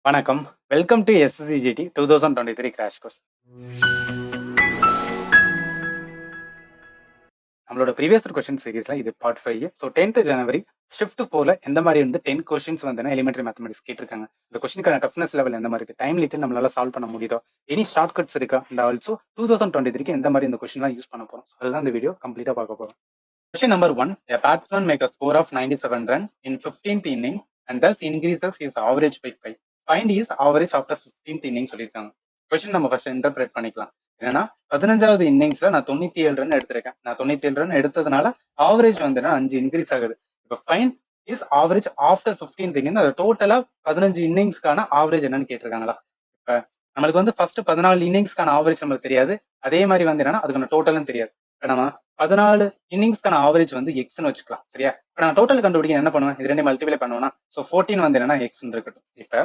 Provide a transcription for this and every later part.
வணக்கம். Welcome to SCGT 2023 crash course. நம்மளோட previous question சீரிஸ்ல இது பார்ட் 5. ஸோ 10th ஜனவரி shift 4ல எந்த மாதிரி வந்து 10 கொஸ்டின்ஸ் வந்து எலிமெண்டரி மேத்தமெட்டிக்ஸ் கேட்டிருக்காங்க. இந்த கொஸ்டினுக்கான டஃப்னஸ் லெவல் எந்த மாதிரி இருக்கு, டைம் லிட்டு நம்மளால சால்வ் பண்ண முடியுதோ, எனி ஷார்ட் கட்ஸ் இருக்கா, அண்ட் ஆல்சோ 2023க்கு எந்த மாதிரி இந்த கொஸ்டின்லாம் யூஸ் பண்ண போறோம். அதுதான் இந்த வீடியோ கம்ப்ளீட்டா பார்க்க போறோம். Question number 1. A batsman make a score of 97 run in 15th inning and thus increases his average by 5. Find his average after 15th inning சொல்லியிருக்காங்க. கொஸ்டின் நம்ம ஃபர்ஸ்ட் இன்டர்பிரேட் பண்ணிக்கலாம். ஏன்னா 15வது இன்னிங்ஸ்ல நான் 97 ரன் எடுத்திருக்கேன். நான் 97 ரன் எடுத்ததுனால ஆவரேஜ் வந்து 5 இன்க்ரீஸ் ஆகுது. இப்போ fine is average after 15th inning, அது டோட்டலா 15 இன்னிங்ஸ்க்கான ஆவரேஜ் என்னன்னு கேட்டிருக்காங்களா. இப்போ நம்மளுக்கு வந்து ஃபர்ஸ்ட் 14 இன்னிங்ஸ்க்கான ஆவரேஜ் நம்மளுக்கு தெரியாது. அதே மாதிரி வந்து என்னன்னா அதுக்கான டோட்டலும் தெரியாது. இப்போ நம்ம 14 இன்னிங்ஸ்க்கான ஆவரேஜ் வந்து எக்ஸ்னு வச்சுக்கலாம். சரியா? இப்போ நான் டோட்டல் கண்டுபிடிக்க என்ன பண்ணுவேன், இது ரெண்டு மல்டிப்ளை பண்ணுவேன்னா, ஸோ 14 வந்து என்னன்னா எக்ஸ்ன்னு இருக்கட்டும். இப்போ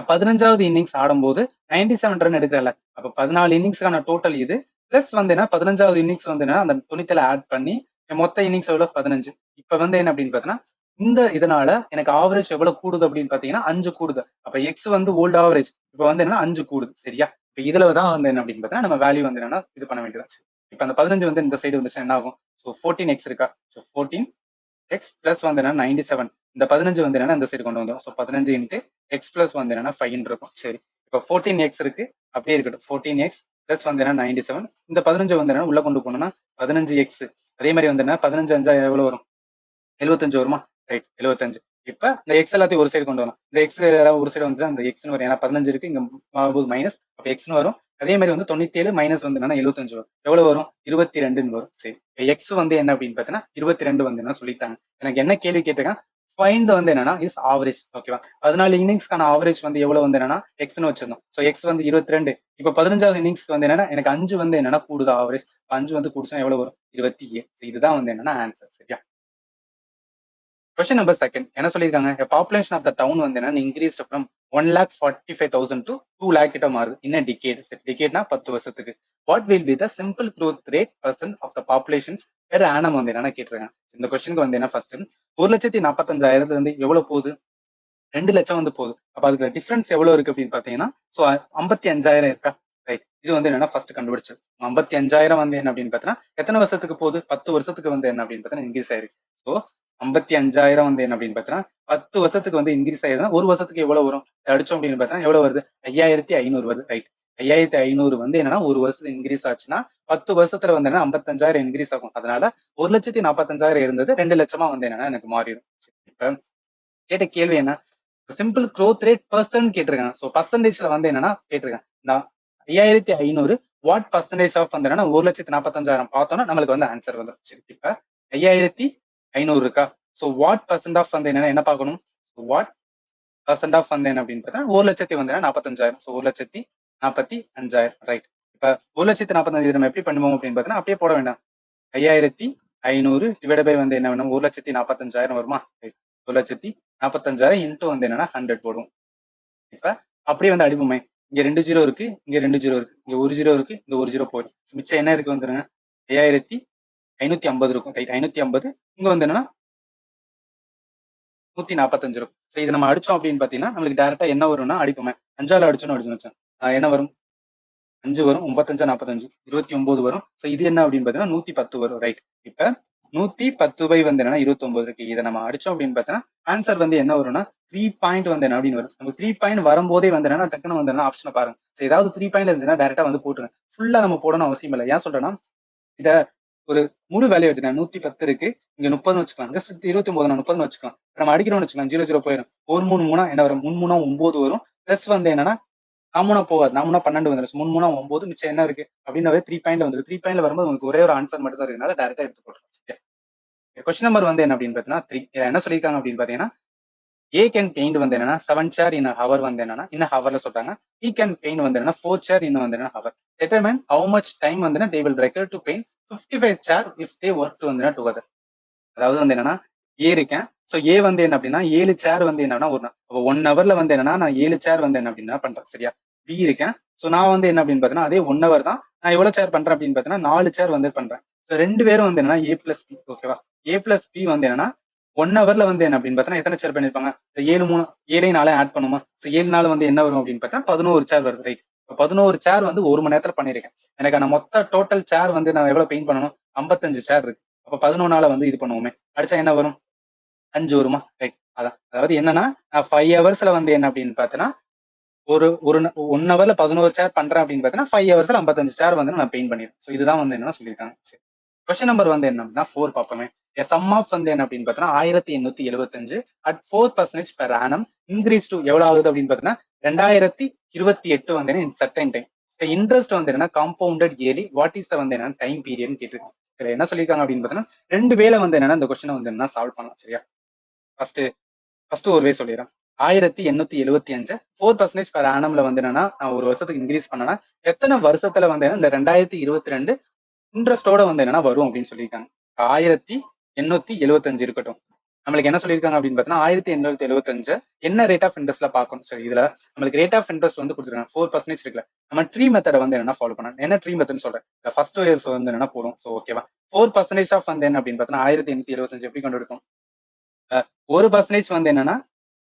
15வது இன்னிங்ஸ் ஆடும்போது 97 ரன் எடுக்கிறல, அப்போ 14 இன்னிங்ஸ்க்கான டோட்டல் இது பிளஸ் வந்து என்ன 15வது இன்னிங்ஸ் வந்து என்ன அந்த 90ல ஆட் பண்ணி மொத்த இன்னிங்ஸ் எவ்வளவு 15. இப்போ வந்து என்ன அப்படின்னு பார்த்தீங்கன்னா இந்த இதனால எனக்கு ஆவரேஜ் எவ்வளவு கூடுது அப்படின்னு பாத்தீங்கன்னா 5 கூடுது. அப்ப எக்ஸ் வந்து ஓல்ட் ஆவரேஜ் இப்போ வந்து என்னன்னா 5 கூடுது. சரியா? இப்போ இதுல தான் வந்து என்ன அப்படின்னு பார்த்தீங்கன்னா நம்ம வேல்யூ வந்து என்னன்னா இது பண்ண வேண்டியதாச்சு. இப்போ அந்த 15 வந்து இந்த சைடு வந்துச்சுன்னா என்ன ஆகும், ஸோ 14x இருக்கா, ஸோ 14x பிளஸ் வந்து என்னன்னா 97, இந்த 15 வந்து என்னன்னா இந்த சைடு கொண்டு வந்தோம். ஸோ 15 இன்ட்டு எக்ஸ் பிளஸ் வந்து என்னன்னா 5 இருக்கும். சரி, இப்போ 14x இருக்கு, அப்படியே இருக்கட்டும். 14x பிளஸ் வந்து என்ன 97, இந்த 15 வந்து என்ன உள்ள கொண்டு போனோம்னா 15x, அதே மாதிரி வந்து என்ன 15 5 எவ்வளவு வரும், 75 வருமா? ரைட், 75. இப்ப இந்த எக்ஸ் எல்லாத்தையும் ஒரு சைடு கொண்டு வரும். இந்த எக்ஸ் ஒரு சைடு வந்து அந்த எக்ஸ்னு வரும். ஏன்னா 15 இருக்கு, இங்க மைனஸ், அப்ப எக்ஸ்னு வரும். அதே மாதிரி வந்து 97 மைனஸ் வந்து என்னன்னா 75 வரும். எவ்வளவு வரும், 22 வரும். சரி, எக்ஸ் வந்து என்ன அப்படின்னு பாத்தீங்கன்னா 22 வந்து என்ன சொல்லிட்டாங்க. எனக்கு என்ன கேள்வி கேட்டிருக்கேன், ஃபைண்ட் வந்து என்னன்னா இஸ் ஆவரேஜ். ஓகேவா? 14 இன்னிங்ஸ்க்கான ஆவரேஜ் வந்து எவ்வளவு வந்து என்னன்னா எக்ஸ்னு வச்சிருந்தோம். ஸோ எக்ஸ் வந்து 22. இப்போ 15வது இன்னிங்ஸ்க்கு வந்து என்னன்னா எனக்கு 5 வந்து என்னன்னா கூடுதல் ஆவரேஜ். 5 வந்து கூடுச்சுன்னா எவ்வளவு வரும், 27. இதுதான் வந்து என்னன்னா ஆன்சர். சரியா? Question number 2. என்ன சொல்லியிருக்காங்க, a population of the town வந்து என்ன increased from 1,45,000 to 2 lakh கிட்ட மாறுது in a decade. டிகேட்னா 10 வருஷத்துக்கு. What will be the simple growth rate percent of the populations per annum வந்து என்னன்னா கேட்டிருக்காங்க. இந்த கொஸ்டினுக்கு வந்து என்ன ஃபர்ஸ்ட் 1,45,000 இருந்து எவ்வளவு போகுது, 2 லட்சம் வந்து போகுது. அப்ப அதுக்கு டிஃபரன்ஸ் எவ்வளவு இருக்கு அப்படின்னு பாத்தீங்கன்னா, ஸோ 55,000 இருக்கா. ரைட், இது வந்து என்னன்னா ஃபர்ஸ்ட் கண்டுபிடிச்சது. 55,000 வந்து என்ன அப்படின்னு பாத்தீங்கன்னா எத்தனை வருஷத்துக்கு போகுது, 10 வருஷத்துக்கு வந்து என்ன அப்படின்னு பாத்தீங்கன்னா இன்க்ரீஸ் ஆயிருக்கு. ஸோ 55,000 வந்து என்ன அப்படின்னு பாத்தீங்கன்னா 10 வருஷத்துக்கு வந்து இன்க்ரீஸ் ஆயிருதுன்னா ஒரு வருஷத்துக்கு எவ்வளவு வரும் அடிச்சோம் அப்படின்னு பாத்தீங்கன்னா எவ்வளவு வருது, 5,500 வருது. ரைட், 5,500 வந்து என்னன்னா ஒரு வருஷத்துக்கு இன்க்ரீஸ் ஆச்சுன்னா 10 வருஷத்துல வந்து என்ன 55,000 இன்க்ரீஸ் ஆகும். அதனால 1,45,000 இருந்தது 2 லட்சமா வந்து என்னன்னா எனக்கு மாறிடும். இப்ப கேட்ட கேள்வி என்ன, சிம்பிள் க்ரோத் ரேட் பர்சன்ட் கேட்டிருக்காங்க. ஸோ பர்சன்டேஜ்ல வந்து என்னன்னா கேட்டிருக்காங்க. நான் 5,500 வாட் பர்சன்டேஜ் ஆஃப் வந்து என்னன்னா 1,45,000 பார்த்தோம்னா நம்மளுக்கு வந்து ஆன்சர் வந்துடும். சரி, இப்ப 5,500 இருக்கா. ஸோ வாட் பர்சன்ட் ஆஃப் வந்து என்னன்னா என்ன பார்க்கணும், வாட் பர்சன்ட் ஆஃப் வந்து என்ன அப்படின்னு பார்த்தா 1,00,000 வந்து 45,000. ஸோ 1,45,000. ரைட், இப்ப 1,45,000 நம்ம எப்படி பண்ணுவோம் அப்படின்னு பார்த்தீங்கன்னா அப்படியே போட வேண்டாம். 5,500 டிவைட் பை வந்து என்ன வேணும், 1,45,000 வருமா. ரைட், 1,45,000 இன்ட்டு வந்து என்னன்னா 100 போடும். இப்ப அப்படியே வந்து அடிப்போமே, இங்க 2 ஜீரோ இருக்கு, இங்க 2 ஜீரோ இருக்கு, இங்க ஒரு ஜீரோ இருக்கு, இங்க ஒரு ஜீரோ போயிடும். மிச்சம் என்ன இருக்கு வந்துருங்க, 5,550 இருக்கும். ரைட், 550. இங்க வந்து என்னன்னா 145 இருக்கும். ஸோ இது நம்ம அடிச்சோம் அப்படின்னு பாத்தீங்கன்னா நம்மளுக்கு டேரக்டா என்ன வரும்னா அடிப்போமே, 5ஆல அடிச்சோன்னு வச்சேன் என்ன வரும், 5 வரும், 35 45 29 வரும். ஸோ இது என்ன அப்படின்னு பாத்தீங்கன்னா 110 வரும். ரைட், இப்ப 110 பை வந்து என்னன்னா 29 இருக்கு. இதை நம்ம அடிச்சோம் அப்படின்னு பார்த்தோன்னா ஆன்சர் வந்து என்ன வரும்னா 3 பாயிண்ட் வந்து என்ன அப்படின்னு வரும். நம்ம 3 பாயிண்ட் வரும்போதே வந்து என்னன்னா டக்குன்னு வந்து என்ன ஆப்ஷனை பாருங்க. ஸோ ஏதாவது 3 பாயிண்ட் இருந்துச்சுன்னா டேரக்டா வந்து போட்டுருங்க. ஃபுல்லா நம்ம போடணும் அவசியம் இல்லை. ஏன் சொல்றேன்னா இத ஒரு முழு வேலையை வச்சுக்கலாம். 110 இருக்கு, இங்க 30 வச்சுக்கலாம். ஜஸ்ட் 29 30 வச்சுக்கலாம். நம்ம அடிக்கிறோம்னு வச்சுக்கலாம், 0 போயிடும். ஒரு 3 3 என்ன வரும், 3 3 9 வரும். பிளஸ் வந்து என்னன்னா நாமூனா போகாது, நாமூனா 12 வந்துடும். 3 3 9, மிச்சம் என்ன இருக்கு அப்படின்னாவே 3 பாயிண்ட் வந்துடும். 3 பாயிண்ட்ல வரும்போது உங்களுக்கு ஒரே ஒரு ஆன்சர் மட்டும் தான் இருக்கனால டேரக்டா எடுத்து போட்டுருக்கோம். கொஸ்டின் நம்பர் வந்து என்ன அப்படின்னு பார்த்தீங்கன்னா என்ன சொல்லியிருக்காங்க அப்படின்னு பார்த்தீங்கன்னா ஏ கேன் பெயிண்ட் வந்து என்னன்னா 7 சேர் இன் ஹவர் வந்து என்னன்னா இன்ன ஹவர்ல சொல்றாங்க. ஈ கேன் பெயிண்ட் வந்து என்னன்னா 4 சேர் இன்னும் வந்து என்ன hour. Determine how much time வந்து they will require to paint 55 chair if they work வந்து டுகெதர். அதாவது வந்து என்னன்னா ஏ இருக்கேன். ஸோ ஏ வந்து என்ன அப்படின்னா 7 சேர் வந்து என்னன்னா ஒரு 1 ஹவர்ல வந்து என்னன்னா நான் 7 சேர் வந்து என்ன அப்படின்னா பண்றேன். சரியா? பி இருக்கேன். ஸோ நான் வந்து என்ன அப்படின்னு பார்த்தீங்கன்னா அதே 1 ஹவர் தான் நான் எவ்வளவு சேர் பண்றேன் அப்படின்னு பார்த்தீங்கன்னா 4 சேர் வந்து பண்றேன். ஸோ 2 பேரும் வந்து என்னன்னா ஏ பிளஸ் பி. ஓகேவா? ஏ பிளஸ் பி வந்து என்னன்னா 1 ஹவர்ல வந்து என்ன அப்படின்னு பார்த்தா எத்தனை சேர் பண்ணிருப்பாங்க? 7 ஆட் பண்ணுமா? ஸோ 7 நாள் வந்து என்ன வரும் அப்படின்னு பார்த்தா 11 சேர் வருது, ரைட்? 11 சேர் வந்து 1 மணி நேரத்துல பண்ணிருக்கேன். எனக்கான மொத்த டோட்டல் சேர் வந்து நான் எவ்வளவு பெயிண்ட் பண்ணணும்? 55 சேர் இருக்கு. அப்ப 11 வந்து இது பண்ணுவோமே, அடிச்சா என்ன வரும்? 5 வருமா? ரைட். அதான், அதாவது என்னன்னா 5 ஹவர்ஸ்ல வந்து என்ன அப்படின்னு பார்த்தீங்கன்னா ஒரு ஒரு 1 ஹவர்ல 11 சேர் பண்றேன் அப்படின்னு பார்த்தீங்கன்னா 5 ஹவர்ஸ்ல 55 சேர் வந்து நான் பெயிண்ட் பண்ணிடுறேன். ஸோ இதுதான் வந்து என்ன சொல்லியிருக்காங்க. சரி, கொஸ்டின் நம்பர் வந்து என்ன அப்படின்னா 4 பார்ப்போமே. சம் ஆஃப் வந்து என்ன அப்படின்னு பார்த்தீங்கன்னா 1875 at 4% per annum increase to எவ்வளவு ஆகுது அப்படின்னு பார்த்தீங்கன்னா 2028 வந்து என்ன சர்டன் டைம். இன்ட்ரெஸ்ட் வந்து என்ன காம்பவுண்டட் இயர்லி, வாட் இஸ் வந்து என்ன டைம் பீரியட் கேட்டிருக்காங்க. இதுல என்ன சொல்லியிருக்காங்க அப்படின்னு பார்த்தீங்கன்னா 2 வேலை வந்து என்னன்னா இந்த கொஸ்டினை வந்து என்ன சால்வ் பண்ணலாம். சரியா, ஃபர்ஸ்ட் ஒரு வே சொல்லிடுறேன். 1875 4% பெர் ஆனம்ல வந்து என்னன்னா நான் ஒரு வருஷத்துக்கு இன்க்ரீஸ் பண்ணனா எத்தனை வருஷத்துல வந்து இந்த 2022 இன்ட்ரெஸ்டோட வந்து என்னன்னா வரும் அப்படின்னு சொல்லியிருக்காங்க. 1875 இருக்கட்டும். நம்மளுக்கு என்ன சொல்லியிருக்காங்க அப்படின்னு பார்த்தீங்கன்னா 1875 என்ன ரேட் ஆஃப் இன்ட்ரெஸ்ட்ல பார்க்கணும். சரி, இதுல நம்மளுக்கு ரேட் ஆஃப் இன்ட்ரெஸ்ட் வந்து கொடுத்துருக்காங்க 4% இருக்குல்ல. நம்ம ட்ரீ மெத்தட வந்து என்ன ஃபாலோ பண்ணணும். என்ன ட்ரீ மெத்தட் சொல்றேன், ஃபர்ஸ்ட் இயர்ஸ் வந்து என்ன போடும். ஸோ ஓகேவா, 4% ஆஃப் வந்து என்ன அப்படின்னு பார்த்தீங்கன்னா 1875 எப்படி கொண்டு இருக்கும்? 1% வந்து என்னன்னா,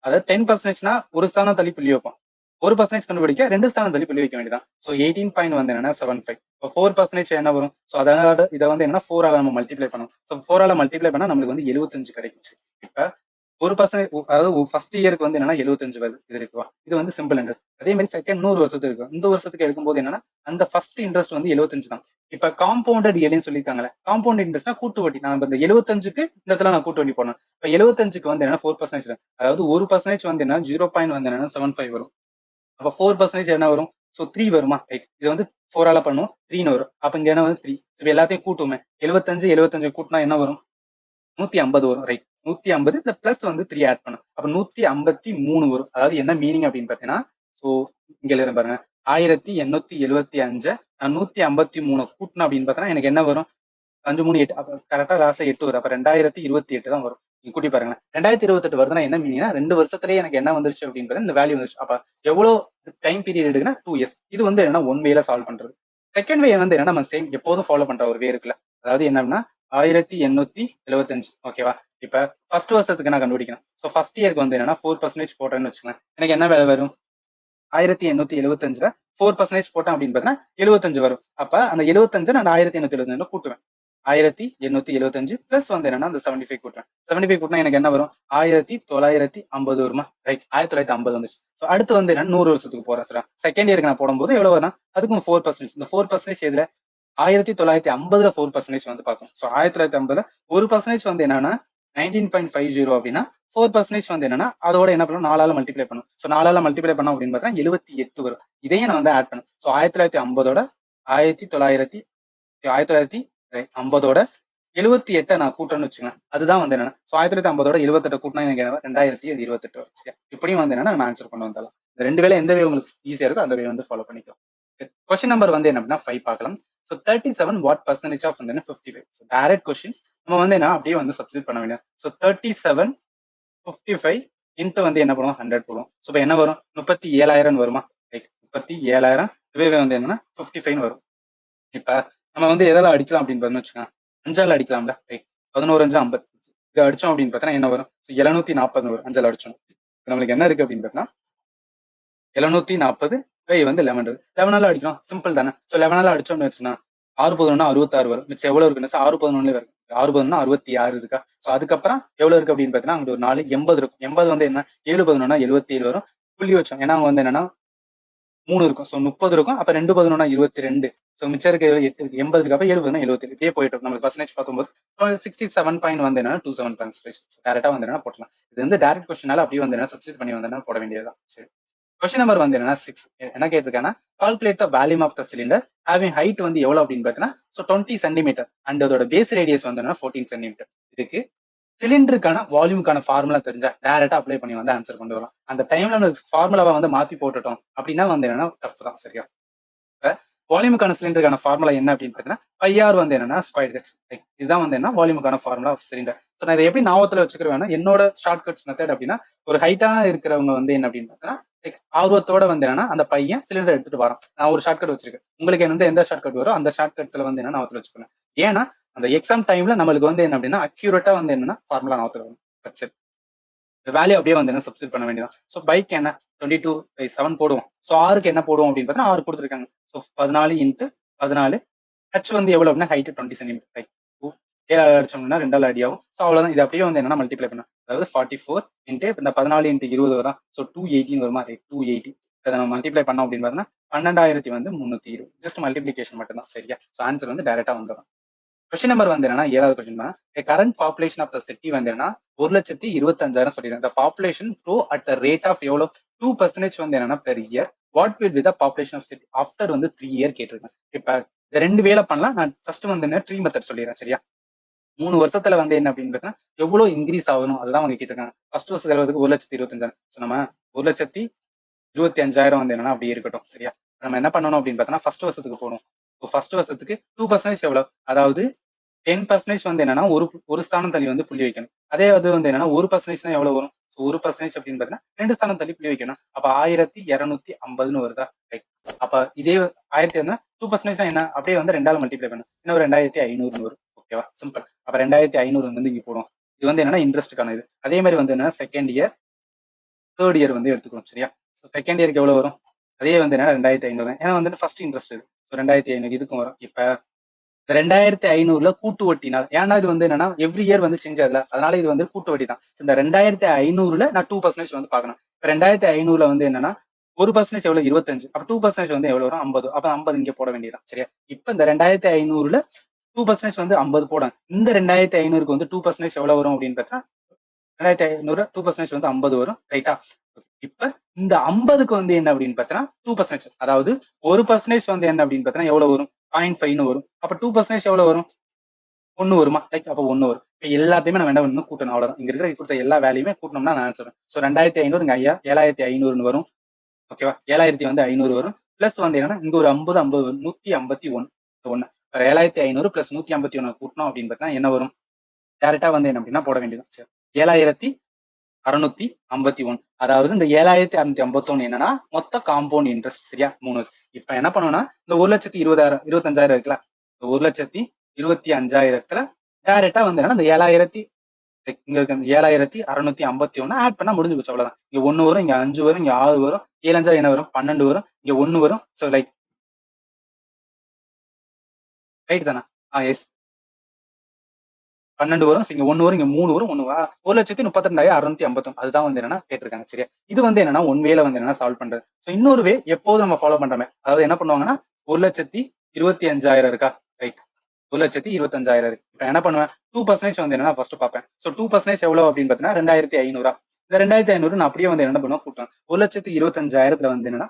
அதாவது 10%னா ஒரு ஸ்தானம் தள்ளி புள்ளி வைப்போம். 1% கண்டுபிடிக்க 2 ஸ்தானம் தள்ளி புள்ளி வைக்க வேண்டியதான். ஸோ 18 பாயிண்ட் வந்து என்னன்னா 75. இப்போ 4% என்ன வரும்? ஸோ அதோட இதை வந்து என்னன்னா 4 நம்ம மல்டிப்ளை பண்ணணும். ஸோ 4 மல்டிப்ளை பண்ணா நம்மளுக்கு வந்து 75 கிடைக்குச்சு. இப்ப 1%, அதாவது ஃபர்ஸ்ட் இயருக்கு வந்து என்னன்னா 75 வருது. இது இருக்குவா, இது வந்து சிம்பிள் இன்ட்ரெஸ்ட். அதே மாதிரி செகண்ட் 100 வருஷத்துக்கு இருக்கும். இந்த வருஷத்துக்கு எடுக்கும்போது என்னன்னா அந்த ஃபர்ஸ்ட் இன்ட்ரெஸ்ட் வந்து 75 தான். இப்ப காம்பவுண்டட் இயர்லின்னு சொல்லியிருக்காங்களே, காம்பவுண்ட் இன்ட்ரெஸ்ட்னா கூட்டு வட்டி. நான் இந்த 75க்கு இந்த இடத்துல நான் கூட்டு வட்டி போடணும். இப்ப 75க்கு வந்து என்ன 4%, அதாவது 1% வந்து என்ன 0. வந்து என்னன்னா 75 வரும். அப்ப 4% என்ன வரும்? ஸோ 3 வருமா? ரைட். இது வந்து 4 பண்ணும் 3 வரும். அப்ப இங்க என்ன வந்து 3. இப்ப எல்லாத்தையும் கூட்டுமே. 75 கூட்டினா என்ன வரும்? 150 வரும், ரைட். 150 இந்த பிளஸ் வந்து 3 ஆட் பண்ணும். அப்ப 153 வரும். அதாவது என்ன மீனிங் அப்படின்னு பாத்தீங்கன்னா, சோ இங்க எழுதுறேன் பாருங்க. 1875 நான் 153 கூட்டினா அப்படின்னு பார்த்தா எனக்கு என்ன வரும்? 5 3 8. அப்ப கரெக்டா லாஸ்ட்ல 8 வரும். அப்ப 2028 தான் வரும். நீங்க கூட்டி பாருங்க. 2028 வருதுன்னா என்ன மீனிங்னா 2 வருஷத்துலயே எனக்கு என்ன வந்துருச்சு அப்படின்னு இந்த வேல்யூ வந்துருச்சு. அப்ப எவ்வளவு டைம் பீரியட் எடுக்குன்னா 2 இயர்ஸ். இது வந்து என்ன 1 வேல சால்வ் பண்றது. செகண்ட் வே வந்து என்ன நம்ம சேம் எப்போதும் ஃபாலோ பண்ற ஒரு வே இருக்குல்ல. அதாவது என்னன்னா 1875 ஓகேவா. இப்ப ஃபர்ஸ்ட் வருஷத்துக்கு நான் கண்டுபிடிக்கணும். ஸோ ஃபர்ஸ்ட் இயருக்கு வந்து என்னன்னா 4% போட்டேன்னு வச்சுக்கோங்க. எனக்கு என்ன வேலை வரும்? 1875ல 4% போட்டேன் அப்படின்னு பார்த்தீங்கன்னா 75 வரும். அப்ப அந்த 75 நான் 1875 கூட்டுவேன். 1875 பிளஸ் வந்து என்னன்னா அந்த 75 கூட்டுறேன். 75 கூட்டினா எனக்கு என்ன வரும்? 1950 வருமா? ரைட். 1950 வந்துச்சு. ஸோ அடுத்து வந்து என்ன 100 வருஷத்துக்கு போறேன் சார். செகண்ட் இயருக்கு நான் போடும்போது எவ்வளவு வரும்? அதுக்கும் 4%. இந்த 4% எதுல 1950ல 4% வந்து பார்க்கணும். ஸோ 1950ல 1% வந்து என்னன்னா 19.50 அப்படின்னா 4% வந்து என்னன்னா அதோட என்ன பண்ணும் 4 மல்டிப்ளை பண்ணும். ஸோ 4 மல்டிப்ளை பண்ணோம் அப்படின்னு பார்த்தா 78 வரும். இதையும் நான் வந்து ஆட் பண்ணும். ஸோ 1950ஓட 1950ஓட 78 நான் கூட்டணும்னு வச்சுக்கேன். அதுதான் வந்து என்னன்னா 1950ஓட 78 கூட்டினா எனக்கு 2028 வரும். சரியா, இப்படியும் வந்து என்னன்னா நம்ம ஆன்சர் கொண்டு வந்தாலும் இந்த 2 வேலை எந்த வே உங்களுக்கு ஈஸியா இருக்கோ அந்த வே வந்து ஃபாலோ பண்ணிக்கலாம். கொஸ்டின் நம்பர் வந்து என்ன அப்படின்னா 5 பார்க்கலாம். ஸோ 37 வாட் பர்சன்டேஜ் ஆஃப் வந்து 55. ஸோ டைரக்ட் கொஸ்டின் நம்ம வந்து என்ன அப்படியே வந்து சப்ஸ்டிட் பண்ண வேண்டியது. ஸோ 37 55 இன்ட்டு வந்து என்ன பண்ணுவோம் 100 போடுவோம். ஸோ இப்போ என்ன வரும்? 37,000 வருமா? ரைட். 37,000 இதுவே வந்து என்னன்னா 55 வரும். இப்ப நம்ம வந்து எதெல்லாம் அடிக்கலாம் அப்படின்னு பார்த்தோம்னு வச்சுக்கோங்க. 5ஆல அடிக்கலாம்ல, ரைட். 11 5 50. இது அடிச்சோம் அப்படின்னு பார்த்தா என்ன வரும்? 740 வரும். 5ஆல அடிச்சோம். நம்மளுக்கு என்ன இருக்கு அப்படின்னு பார்த்தா 740 வந்து 11 11ஆல அடிக்கிறோம். சிம்பிள் தானே. ஸோ 11ஆல அடிச்சோம்னு வச்சுன்னா 6 11 66 வரும். மிச்சம் எவ்வளவு இருக்குன்னு 6 11 வரும். 6 11 66 இருக்கா. ஸோ அதுக்கப்புறம் எவ்வளவு இருக்கு அப்படின்னு பார்த்தீங்கன்னா அங்க ஒரு 4 80 இருக்கும். 80 வந்து என்ன 7 11 77 வரும். புள்ளி வச்சோம். ஏன்னா வந்து என்னன்னா 3 இருக்கும். ஸோ 30 இருக்கும். அப்ப 2 11 22. ஸோ மிச்சம் இருக்க 8 இருக்கு. 80 இருக்கு. அப்ப 7 11 77. இப்படியே போயிட்டு இருக்கும். நம்மளுக்கு பர்சன்டேஜ் பார்க்கும்போது 67 பாயிண்ட் வந்து என்னன்னா 27%. டேரக்டா வந்து என்ன போட்டலாம். இது வந்து டைரக்ட் கொஸ்டினால அப்படியே வந்து என்ன சப்ஸ்டிட் பண்ணி வந்து போட வேண்டியதுதான். சரி, கொஸ்டின் நம்பர் வந்து என்னன்னா 6. என்ன கேட்டிருக்காங்கன்னா calculate the volume of the cylinder having height வந்து எவ்வளவு அப்படின்னு பார்த்தீங்கன்னா ஸோ 20 சென்டிமீட்டர் அண்ட் அதோட பேஸ் ரேடியஸ் வந்து 14 சென்டிமீட்டர். இதுக்கு சிலிண்டருக்கான வால்யூமுக்கான ஃபார்முலா தெரிஞ்சா டைரக்டா அப்ளை பண்ணி வந்து ஆன்சர் கொண்டு வரலாம். அந்த டைம்ல நம்ம ஃபார்முலாவை வந்து மாத்தி போட்டுட்டோம் அப்படின்னா வந்து என்னன்னா டஃப் தான். சரியா, இப்ப வால்யூமுக்கான சிலிண்டருக்கான ஃபார்முலா என்ன அப்படின்னு பார்த்தீங்கன்னா பையார் வந்து என்னன்னா ஸ்கொயர் ஹெச். இதுதான் வந்து என்ன வால்யூமுக்கான ஃபார்முலா ஆஃப் சிலிண்டர். ஸோ நான் இதை எப்படி ஞாபகத்துல வச்சுக்கிறேன்னா என்னோட ஷார்ட் கட்ஸ் மெத்தட் அப்படின்னா ஒரு ஹைட்டா இருக்கிறவங்க வந்து என்ன அப்படின்னு பார்த்தீங்கன்னா ஆர்வத்தோட வந்து என்னன்னா அந்த பையன் சிலிண்டர் எடுத்துட்டு வரான். நான் ஒரு ஷார்ட் கட் வச்சிருக்கேன். உங்களுக்கு வந்து எந்த ஷார்ட் கட் வரும் அந்த ஷார்ட் கட்ஸ்ல வந்து என்ன ஞாபகத்துல வச்சுக்கணும். ஏன்னா அந்த எக்ஸாம் டைம்ல நம்மளுக்கு வந்து என்ன அப்படின்னா அக்யூரேட்டா வந்து என்னன்னா ஃபார்முலா ஞாபகத்துல வரும். வேல்யூ அப்படியே வந்து என்ன சப்ஸ்டிட் பண்ண வேண்டியதான். ஸோ பைக் என்ன 22/7 போடுவோம். ஸோ ஆருக்கு என்ன போடுவோம் அப்படின்னு பார்த்தா 6 கொடுத்துருக்காங்க. So 14 into 14. ஹச் வந்து எவ்வளவு அப்படின்னா ஹைட் 20 சென்டிமீட்டர். ரைட். 7 அடிச்சோம்னா 2 அடி ஆகும். ஸோ அவ்வளவுதான். இது அப்படியே வந்து என்னன்னா மல்டிப்ளை பண்ண, அதாவது 44 இன்ட்டு இந்த 14 இன்ட்டு 20 வரும். ஸோ 280 வருமா? ரைட். 280 இதை நம்ம மல்டிப்ளை பண்ணோம் அப்படின்னு பார்த்தோம்னா 12,000 வந்து 320. ஜஸ்ட் மல்டிபிளிகேஷன் மட்டும் தான். சரியா? ஸோ ஆன்சர் வந்து டைரக்டா வந்துடும். கொஸ்டின் நம்பர் வந்து என்னன்னா 7வது கொஸ்டின் தான். Current population of the city வந்து என்னன்னா 1,25,000 சொல்லியிருக்காங்க. The population grow at the rate of எவ்வளோ 2% வந்து என்னன்னா per year. What will be the population of city after வந்து 3 இயர் கேட்டிருக்கேன். இப்ப இந்த 2 வேலை பண்ணலாம். நான் ஃபர்ஸ்ட் வந்து என்ன ட்ரீ மெத்தட் சொல்லிடுறேன். சரியா? 3 வருஷத்துல வந்து என்ன அப்படின்னு பார்த்தா எவ்வளவு இன்க்ரீஸ் ஆகணும் அதுதான் அவங்க கேட்டிருக்காங்க. ஃபர்ஸ்ட் வருஷத்துல வந்து 1,25,000. ஸோ நம்ம 1,25,000 வந்து என்னன்னா அப்படியே இருக்கட்டும். சரியா? நம்ம என்ன பண்ணணும் அப்படின்னு பார்த்தோம்னா ஃபர்ஸ்ட் வருஷத்துக்கு போகணும். ஃபர்ஸ்ட் வருஷத்துக்கு 2% எவ்வளவு, அதாவது 10% வந்து என்னன்னா ஒரு ஸ்தானம் தள்ளி வந்து புள்ளி வைக்கணும். அதே வந்து என்னன்னா 1% எவ்வளவு வரும்? 1% அப்படின்னு பார்த்தீங்கன்னா 2 ஸ்தானம் தள்ளி புள்ளி வைக்கணும். அப்ப 1250 வருதா? ரைட். அப்ப இதே 1000 2% என்ன அப்படியே வந்து 2ஆல மல்டிப்ளை பண்ணும். இன்னும் 2,500 வரும். ஓகேவா? சிம்பிள். அப்ப 2,500 வந்து இங்க போடும். இது வந்து என்னன்னா இன்ட்ரெஸ்ட்டுக்கான இது. அதே மாதிரி வந்து என்னன்னா செகண்ட் இயர், தேர்ட் இயர் வந்து எடுத்துக்கணும். சரியா? செகண்ட் இயருக்கு எவ்வளவு வரும்? அதே வந்து என்னன்னா 2,500. ஏன்னா வந்து ஃபர்ஸ்ட் இன்ட்ரெஸ்ட் இது. 2,500 இதுக்கும் வரும். இப்ப 2,500 கூட்டு வட்டினால், ஏன்னா இது வந்து என்னன்னா எவ்ரி இயர் வந்து சேஞ்ச் ஆகுதுல, அதனால இது வந்து கூட்டு வட்டி தான். இந்த 2,500 நான் 2% வந்து பார்க்கணும். இப்ப 2,500 வந்து என்னன்னா 1% எவ்வளவு 25. அப்ப 2% வந்து எவ்வளவு வரும் 50. அப்ப 50 இங்க போட வேண்டியதான். சரியா? இப்ப இந்த 2,500 2% வந்து 50 போடும். இந்த 2,500க்கு வந்து 2% எவ்வளவு வரும் அப்படின்னு பார்த்தா 2,500 2% வந்து 50 வரும். ரைட்டா? இப்ப இந்த 50க்கு வந்து என்ன அப்படின்னு பார்த்தா 2%, அதாவது 1% வந்து என்ன அப்படின்னு பார்த்தா எவ்வளவு வரும்? 0.5 வரும். அப்ப 2% எவ்வளவு வரும்? 1 வருமா? லைக் அப்ப 1 வரும். இப்ப எல்லாத்தையுமே நம்ம என்ன பண்ணணும்? கூட்டணும். அவ்வளவுதான். இங்க இருக்கிற கொடுத்த எல்லா வேலையுமே கூட்டணும்னா நான் ஆன்சர். ஸோ 2,500 இங்க 7,500 வரும். ஓகேவா? 7,000 வந்து 500 வரும். பிளஸ் வந்து என்னன்னா இங்க ஒரு 50 50 வரும். 151 7,500 பிளஸ் 151 கூட்டணும் அப்படின்னு பார்த்தா என்ன வரும்? டேரக்டா வந்து என்ன அப்படின்னா போட வேண்டியது. சரி. 7,651. அதாவது இந்த 7,651 என்னன்னா மொத்த காம்பவுண்ட் இன்ட்ரெஸ்ட். சரியா? 3. இப்ப என்ன பண்ணணும்னா இந்த 1,20,000 25,000 இருக்குல்ல, 1,25,000 டைரக்டா வந்து என்னன்னா இந்த 7,000 இங்க இருக்க 7,651 ஆட் பண்ணா முடிஞ்சு போச்சு. அவ்வளவுதான். இங்க 1 வரும், இங்க 5 வரும், இங்க 6 வரும், 7 5 என்ன வரும்? 12 வரும், இங்க 1 வரும். ஸோ லைக் ரைட் தானே? எஸ் 12 வரும், இங்க 1 வரும், இங்க 3 வரும், 1 1,32,651. அதுதான் வந்து என்னன்னா கேட்டிருக்காங்க. சரியா? இது வந்து என்னன்னா ஒன் வேல வந்து என்னன்னா சால்வ் பண்றது. ஸோ இன்னொரு வே எப்போதும் நம்ம ஃபாலோ பண்றோமே, அதாவது என்ன பண்ணுவாங்கன்னா 1,25,000 இருக்கா? ரைட். 1,25,000 இருக்கு. இப்ப என்ன பண்ணுவேன்? 2% வந்து என்னன்னா ஃபர்ஸ்ட் பார்ப்பேன். ஸோ 2% எவ்வளவு அப்படின்னு பார்த்தீங்கன்னா 2,500. இந்த 2,500 நான் அப்படியே வந்து என்ன பண்ணுவேன்? கூட்டுவேன். 1,25,000 வந்து என்னன்னா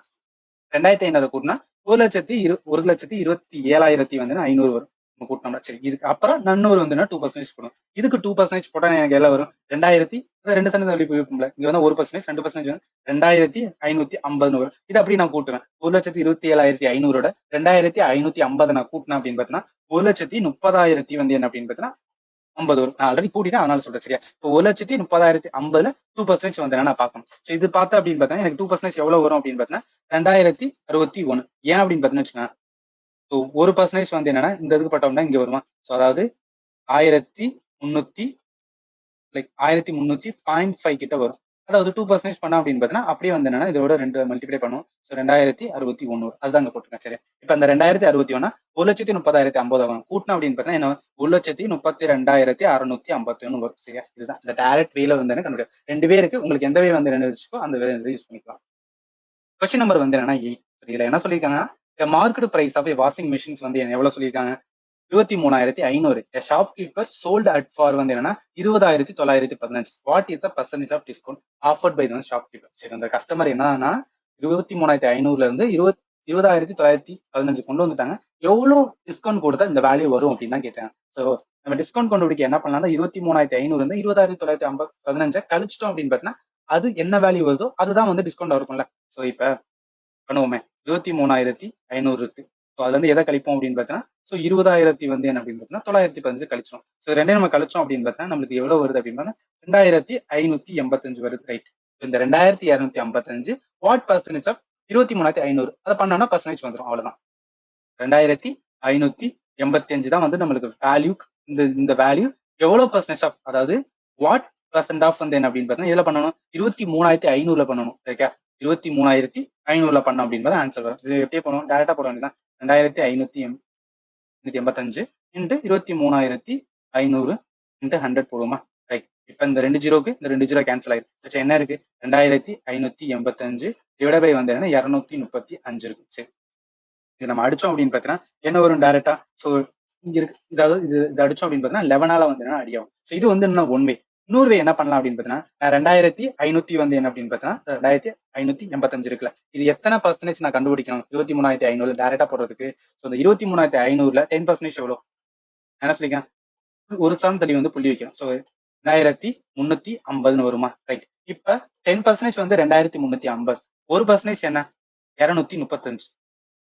2,500 கூட்டினா 1,27,500 வந்து 500 வரும். கூட்டினோம்னா சரி. இதுக்கு அப்புறம் நன்னூறு வந்து 2% போடும். இதுக்கு 2% போட்டா எனக்கு எல்லாம் வரும் 2,000 2 சதவீதம் அப்படி போயிருக்கும்ல. இங்க வந்து 1% 2% 2,550 வரும். இது அப்படி நான் கூட்டுவேன். 1,27,500 2,550 நான் கூட்டினேன் அப்படின்னு பார்த்தீங்கன்னா 1,30,000 வந்து என்ன அப்படின்னு பார்த்தீங்கன்னா 50 வரும். நான் ஆல்ரெடி கூட்டிட்டேன், அதனால சொல்றேன். சரியா? இப்போ 1,30,050 2% வந்து நான் பார்க்கணும். ஸோ இது பார்த்தா அப்படின்னு பார்த்தா எனக்கு 2% எவ்வளவு வரும் அப்படின்னு பார்த்தீங்கன்னா 2,061. ஏன் அப்படின்னு பார்த்தீங்கன்னு வச்சுக்கோங்க. ஸோ 1% வந்து என்னன்னா இந்த இதுக்கு பட்டோம்னா இங்க வருமா? ஸோ அதாவது 1,300 1,300.5 கிட்ட வரும். அதாவது 2% பண்ணா அப்படின்னு பார்த்தீங்கன்னா அப்படியே வந்து என்னன்னா இதோட 2 மல்டிப்ளை பண்ணுவோம். ஸோ 2,061 வரும். அதுதான் அங்க போட்டுருக்கேன். சரி. இப்ப அந்த 2,061 1,30,050 ஆகும். கூட்டணும் அப்படின்னு பார்த்தீங்கன்னா என்ன 1,32,651 வரும். சரியா? இதுதான் இந்த டைரக்ட் வேல வந்து எனக்கு கண்டுபிடிக்கும். 2 வே இருக்கு. உங்களுக்கு எந்த வே வந்து என்ன வச்சுக்கோ அந்த வே வந்து யூஸ் பண்ணிக்கலாம். கொஸ்டின் நம்பர் வந்து என்னன்னா 8. இதுல என்ன சொல்லியிருக்காங்க? Market price of washing machines வந்து எவ்வளவு சொல்லியிருக்காங்க? 23,500. Shopkeeper sold at for வந்து என்னன்னா 20,915. What is the percentage of discount offered by the shopkeeper? சரி. அந்த கஸ்டமர் என்னன்னா 23,500 இருந்து 20,915 கொண்டு வந்துட்டாங்க. எவ்வளவு டிஸ்கவுண்ட் கொடுத்தா இந்த வேல்யூ வரும் அப்படின்னு தான் கேட்டாங்க. ஸோ நம்ம டிஸ்கவுண்ட் கொண்டுபிடிக்க என்ன பண்ணலாம்? 23,500 இருந்து 20,915 கழிச்சிட்டோம் அப்படின்னு பார்த்தீங்கன்னா அது என்ன வேல்யூ வருதோ அதுதான் வந்து டிஸ்கவுண்ட் இருக்கும்ல. ஸோ இப்ப பண்ணுவோமே 23,500 இருக்கு. ஸோ அதுல இருந்து எதை கழிப்போம் அப்படின்னு பார்த்தீங்கன்னா ஸோ 20,000 வந்து என்ன அப்படின்னு பார்த்தீங்கன்னா 915 கழிச்சோம். ஸோ ரெண்டையும் நம்ம கழிச்சோம் அப்படின்னு பார்த்தீங்கன்னா நம்மளுக்கு எவ்வளவு வருது அப்படின்னு 2,585 வருது. ரைட். இந்த 2,255 வாட் பர்சன்டேஜ் ஆஃப் 23,500 அதை பண்ணோம்னா பர்சன்டேஜ் வந்துடும். அவ்வளவுதான். 2,585 தான் வந்து நம்மளுக்கு வேல்யூ. இந்த வேல்யூ எவ்வளவு பர்சன்டேஜ் ஆஃப், அதாவது வாட் பர்சன்ட் ஆஃப் வந்து என்ன அப்படின்னு பார்த்தீங்கன்னா இதுல பண்ணணும் 23,500 பண்ணணும். ஓகே, 23,500 பண்ணோம் அப்படின்னு ஆன்சர் வரும். இது எப்படி பண்ணுவோம்? டேரக்டா போட வேண்டியதான். 2,585 இன்ட்டு 23,500 இன்ட்டு 100 போடுவோமா? ரைட். இப்ப இந்த 2 ஜீரோக்கு இந்த 2 ஜீரோ கேன்சல் ஆயிருக்கு. என்ன இருக்கு? 2,585 டிவைட் பை வந்து என்ன 235 இருக்கு. சரி, இது நம்ம அடிச்சோம் அப்படின்னு பார்த்தீங்கன்னா என்ன வரும் டேரக்டா? ஸோ இங்க இருக்கு, இதாவது இது அடிச்சோம் அப்படின்னு பார்த்தீங்கன்னா 11ஆல வந்து என்ன அடியாகும். ஸோ இது வந்து என்ன ஒன் வே. இன்னொரு வே என்ன பண்ணலாம் அப்படின்னு பார்த்தீங்கன்னா 2,500 வந்து என்ன அப்படின்னு பார்த்தீங்கன்னா 2,585 இருக்குல்ல, இது எத்தனை பர்சன்டேஜ் நான் கண்டுபிடிக்கணும்? 23,500 டேரக்டா போடுறதுக்கு. ஸோ இந்த 23,500ல 10% எவ்வளோ? என்ன சொல்லிக்கலாம், ஒரு சம் தள்ளி வந்து புள்ளி வைக்கணும். ஸோ 2,350 வருமா? ரைட். இப்ப 10% வந்து 2,350, 1% என்ன? 235.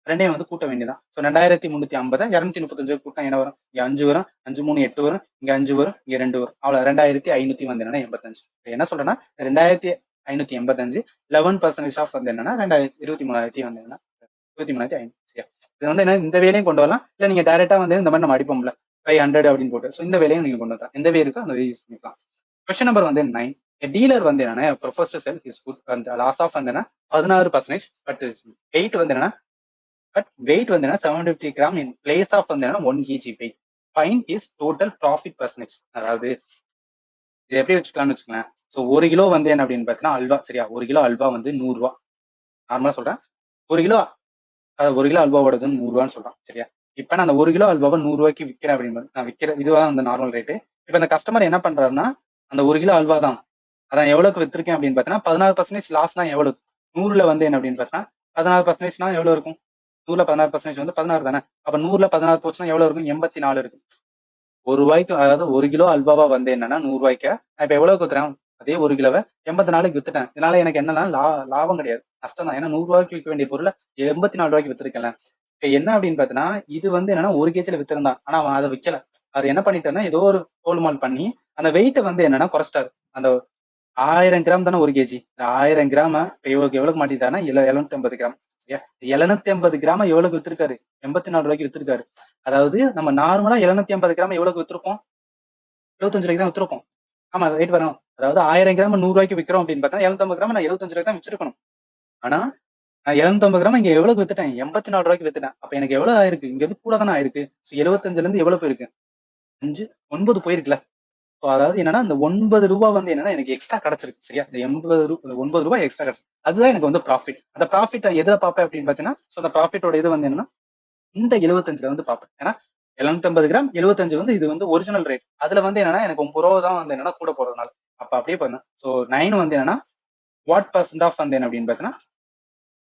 ரெண்டையும் வந்து கூட்ட வேண்டியதான். ஸோ 2,350 235 கூட்டம் என்ன வரும்? இங்க 5 வரும், 5 3 8 வரும், இங்க 5 வரும், இங்க 2 வரும். அவ்வளோ 2,500 வந்து என்னன்னா 85. என்ன சொல்றேன்னா 2,585 11% ஆஃப் வந்து என்னன்னா 23,000 வந்து என்ன 23,500. சரியா? இது வந்து என்ன இந்த வேலையும் கொண்டு வரலாம், இல்லை நீங்க டைரக்டா வந்து இந்த மாதிரி நம்ம அடிப்போம்ல 500 அப்படின்னு போட்டு. ஸோ இந்த வேலையும் நீங்க கொண்டு வரலாம். எந்த வே இருக்கோ அந்த வே யூஸ் பண்ணிக்கலாம். கொஸ்டின் நம்பர் வந்து 9. டீலர் வந்து என்னன்னா ப்ரொஃபர்ஸ் டு செல் ஹிஸ் குட் அந்த லாஸ் ஆஃப் வந்து என்ன 16%, பட் வெயிட் வந்து என்னன்னா பட் வெயிட் வந்து 750 கிராம் இன் பிளேஸ் ஆஃப் வந்து 1 kg weight. Fine is total profit percentage. அதாவது இது எப்படி வச்சுக்கலாம்னு வச்சுக்கலாம். ஸோ 1 கிலோ வந்து என்ன அப்படின்னு பார்த்தீங்கன்னா அல்வா. சரியா? 1 கிலோ அல்வா வந்து 100 ரூபா. நார்மலா சொல்றேன். 1 கிலோ 1 கிலோ அல்வாவோட 100 ரூபான்னு சொல்றான். சரியா? இப்ப நான் அந்த 1 கிலோ அல்வாவை 100 ரூபாய்க்கு விற்கிறேன் அப்படின்னு நான் விற்கிறேன். இதுதான் அந்த நார்மல் ரேட்டு. இப்ப அந்த கஸ்டமர் என்ன பண்றாருன்னா அந்த 1 கிலோ அல்வா தான் அதான் எவ்வளவுக்கு வித்திருக்கேன் அப்படின்னு பார்த்தீங்கன்னா 16% லாஸ்னா எவ்வளவு? 100ல வந்து என்ன அப்படின்னு பார்த்தீங்கன்னா 16%னா எவ்வளவு இருக்கும்? 100ல 16% வந்து 16 தானே. அப்ப 100ல 16 போச்சுன்னா எவ்வளவு இருக்கும்? 84 இருக்கு. 1 ரூபாய்க்கு, அதாவது 1 கிலோ அல்வாவா வந்து என்னன்னா 100 ரூபாய்க்கு நான் இப்ப எவ்வளவு வித்துறேன்? அதே 1 கிலோவை 84க்கு வித்துட்டேன். இதனால எனக்கு என்னன்னா லாபம் கிடையாது, நஷ்டம் தான். ஏன்னா 100 ரூபாய்க்கு விற்க வேண்டிய பொருளை 84 ரூபாய்க்கு வித்துருக்கல. இப்ப என்ன அப்படின்னு பார்த்தீங்கன்னா இது வந்து என்னன்னா 1 கேஜில வித்திருந்தான், ஆனா அவன் அதை விற்கல. அது என்ன பண்ணிட்டான்னா ஏதோ ஒரு கோல்மால் பண்ணி அந்த வெயிட்டை வந்து என்னன்னா குறைச்சிட்டாரு. அந்த 1000 கிராம் தானே 1 கேஜி. இந்த 1000 கிராம எவ்வளவுக்கு மாட்டிட்டாருன்னா 750 கிராம். 750 கிராம எவ்வளவுக்கு வித்திருக்காரு? 84 ரூபாய்க்கு வித்திருக்காரு. அதாவது நம்ம நார்மலா 750 கிராம் எவ்வளவுக்கு வித்திருப்போம்? 75 ரூபாய்க்கு தான் வித்திருப்போம். ஆமா, ரைட் வரும். அதாவது 1000 கிராம் 100 ரூபாய்க்கு விற்கிறோம் அப்படின்னு பார்த்தா 750 கிராம் நான் 75 ரூபாய்க்கு தான் வச்சிருக்கணும். ஆனா நான் 750 கிராம் இங்க எவ்வளவு வித்துட்டேன்? 84 ரூபாய்க்கு வித்துட்டேன். அப்ப எனக்கு எவ்வளவு ஆயிருக்கு? இங்க இருந்து கூட தானே ஆயிருக்கு. 75ல இருந்து எவ்வளவு போயிருக்கு? 5 9 போயிருக்குல்ல. அதாவது என்னன்னா இந்த 9 ரூபாய் வந்து என்னன்னா எனக்கு எக்ஸ்ட்ரா கிடைச்சிருக்கு. சரியா? இந்த 9 ரூபாய் எக்ஸ்ட்ரா கிடைச்சிருக்கு. அதுதான் எனக்கு வந்து ப்ராஃபிட். அந்த ப்ராஃபிட் எதை பார்ப்பேன் அப்படின்னு பாத்தீங்கன்னா அந்த ப்ராஃபிட்டோட இது வந்து என்னன்னா இந்த 75ல வந்து பார்ப்பேன். ஏன்னா 750 கிராம் 75 வந்து இது வந்து ஒரிஜினல் ரேட். அதுல வந்து என்னன்னா எனக்கு 9 ரூபா தான் வந்து என்னன்னா கூட போறதுனால அப்ப அப்படியே பண்ணேன். ஸோ 9 வந்து என்னன்னா வாட் பர்சன்ட் ஆஃப் வந்து என்ன அப்படின்னு பாத்தீங்கன்னா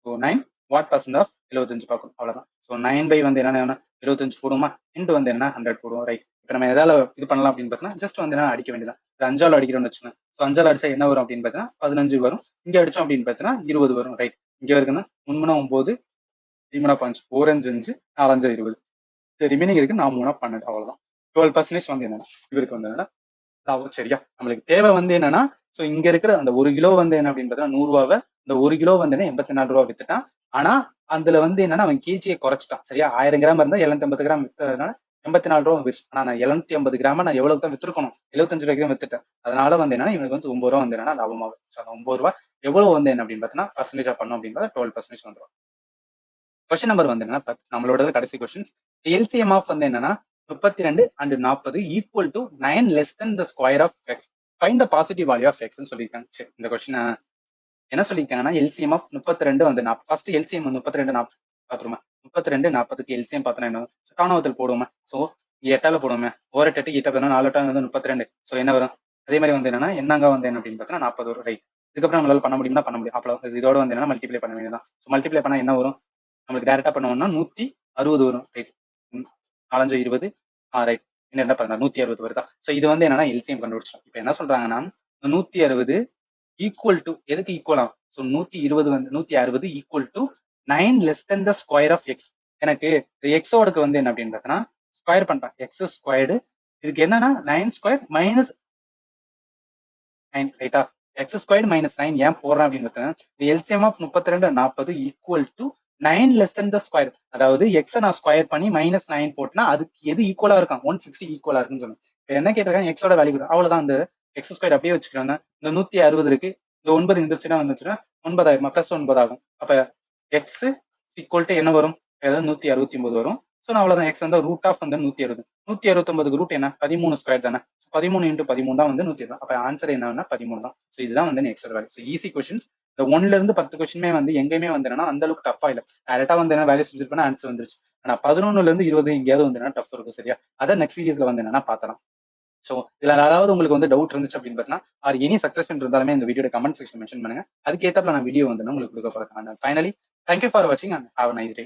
ஸோ 9 வாட் பர்சன்ட் ஆஃப் 75 பார்க்கணும். அவ்வளவுதான். ஸோ 9 பை வந்து என்ன 75 போடுவோமா? இன்ட்டு வந்து என்ன 100 போடுவோம். ரைட். இப்போ நம்ம எதால இது பண்ணலாம் அப்படின்னு பார்த்தீங்கன்னா ஜஸ்ட் வந்து என்ன அடிக்க வேண்டியதான். இது 5ஆல் அடிக்கிறோம்னு வச்சுக்கோங்க. ஸோ 5ஆல் அடிச்சா என்ன வரும் அப்படின்னு பார்த்தீங்கன்னா 15 வரும். இங்க அடிச்சோம் அப்படின்னு பார்த்தீங்கன்னா 20 வரும். ரைட். இங்க இருக்குன்னா 3 9 3 5 4 5 5 4 5 20. ரிமைனிங் இருக்கு 4 3 12. அவ்வளவுதான். 12% வந்து என்னன்னா இவருக்கு வந்து என்னன்னா லாபம். சரியா? நம்மளுக்கு தேவை வந்து என்னன்னா ஸோ இங்க இருக்கிற அந்த 1 கிலோ வந்து என்ன அப்படின்னு பார்த்தீங்கன்னா 100 ரூபாவை இந்த 1 கிலோ வந்து என்ன 84 ரூபா வித்துட்டான். ஆனா அதுல வந்து என்னன்னா அவன் கேஜியை குறைச்சிட்டான். சரியா? 1000 கிராம் இருந்தா 750 கிராம் வித்ததுனால 84 ரூபா போயிடுச்சு. ஆனா நான் 750 கிராம நான் எவ்வளவு தான் வித்துருக்கணும்? 75 ரூபாய்க்கு தான் வித்துட்டேன். அதனால வந்து என்னன்னா இவனுக்கு வந்து 9 ரூபா வந்து என்னன்னா லாபமாகும். ஸோ அந்த 9 ரூபா எவ்வளவு வந்து என்ன அப்படின்னு பார்த்தீங்கன்னா பர்சன்டேஜா பண்ணும் அப்படின்னு 12% வந்துடும். கொஸ்டின் நம்பர் வந்து என்னன்னா நம்மளோட கடைசி கொஸ்டின்ஸ். எல்சிஎம் ஆஃப் வந்து என்னன்னா 32 and 40 equal to 9 less then the square of x. Find the positive value of எக்ஸ்ன்னு சொல்லியிருக்காங்க. சரி, இந்த கொஸ்டின் என்ன சொல்லியிருக்காங்கன்னா எல்சிஎம் ஆஃப் 32 வந்து ஃபர்ஸ்ட் எல்சிஎம் 32 40 பாத்துருமா? 32 40க்கு எல்சிஎம் பார்த்தோன்னா என்ன? காணவத்தில் போடுவோமா? ஸோ 8ஆல போடுவோமே. ஒரு 8 8 பார்த்தா 4 8 வந்து 32. ஸோ என்ன வரும்? அதே மாதிரி வந்து என்னன்னா என்னங்க வந்து என்ன அப்படின்னு பார்த்தீங்கன்னா 40 வரும். ரைட். இதுக்கப்புறம் நம்மளால பண்ண முடியும்னா பண்ண முடியும். அப்போ இதோட வந்து என்னன்னா மல்டிப்ளை பண்ண வேண்டியதான். ஸோ மல்டிப்ளை பண்ணா என்ன வரும்? நம்மளுக்கு டேரக்டா பண்ணுவோம்னா 160 வரும். ரைட். 4 20 ரைட். என்ன பண்ணா 160 வருதா? ஸோ இது வந்து என்னன்னா எல்சிஎம் கண்டுபிடிச்சோம். இப்போ என்ன சொல்றாங்கன்னா 160 ஈக்குவல் டு எதுக்கு ஈக்குவலா? ஸோ 120 வந்து 160 equal to 9 less then the square of x. எனக்கு எக்ஸோடக்கு வந்து என்ன அப்படின்னு பார்த்தோன்னா ஸ்கொயர் பண்றேன். எக்ஸ் ஸ்கொயர்டு இதுக்கு என்னன்னா 9 ஸ்கொயர் மைனஸ் 9. ரைட்டா? எக்ஸ் ஸ்கொயர்டு மைனஸ் 9 ஏன் போடுறேன் அப்படின்னு பார்த்தீங்கன்னா LCM of 32 40 equal to 9 less then the square. அதாவது எக்ஸை நான் ஸ்கொயர் பண்ணி மைனஸ் 9 போட்டுனா அதுக்கு எது ஈக்குவலா இருக்கும்? 160 ஈக்குவலா இருக்குன்னு சொன்னேன். என்ன கேட்டிருக்காங்க? எக்ஸோட வேல்யூ. அவ்வளவுதான். அந்த எக்ஸ் ஸ்கொயர் அப்படியே வச்சுக்கிறாங்க. இந்த 160 இருக்கு, இந்த 9 வந்துச்சுன்னா 9 ஆயிரமா, பிளஸ் 9 ஆகும். அப்ப எக்ஸ் ஈக்குவல் டு என்ன வரும், ஏதாவது 169 வரும். ஸோ நான் அவ்வளவுதான், எக்ஸ் வந்து ரூட் ஆஃப் வந்து 160. 169 ரூட் என்ன, 13 ஸ்கொயர் தானே. 13 இன்ட்டு 13 தான் வந்து 120. அப்ப ஆன்சர் என்னன்னா 13 தான். ஸோ இதுதான் வந்து next value. So easy questions. இந்த 1ல இருந்து 10 கொஸ்டினுமே வந்து எங்கேயுமே வந்து என்னன்னா அந்த அளவுக்கு டஃபா இல்லை. டேரக்டா வந்து என்ன வேல்யூ சப்ஸ்டிட் பண்ணா ஆன்சர் வந்துருச்சு. ஆனா 11ல இருந்து 20 எங்கேயாவது வந்து டஃப் இருக்கும். சரியா, அதை நெக்ஸ்ட் சீரீஸ்ல வந்து என்னன்னா பாத்தலாம். ஸோ இதுல அதாவது உங்களுக்கு வந்து டவுட் இருந்துச்சு அப்படின்னு பார்த்தீங்கன்னா, ஆர் எனி சக்சஸ் இருந்தாலுமே இந்த வீடியோட கமெண்ட் செக்ஷன் மென்ஷன் பண்ணுங்க. அதுக்கேற்றப்பல நான் வீடியோ வந்து உங்களுக்கு கொடுக்க போறேன். ஃபைனலி தேங்க்யூ ஃபார் வாட்சிங் and have a nice day.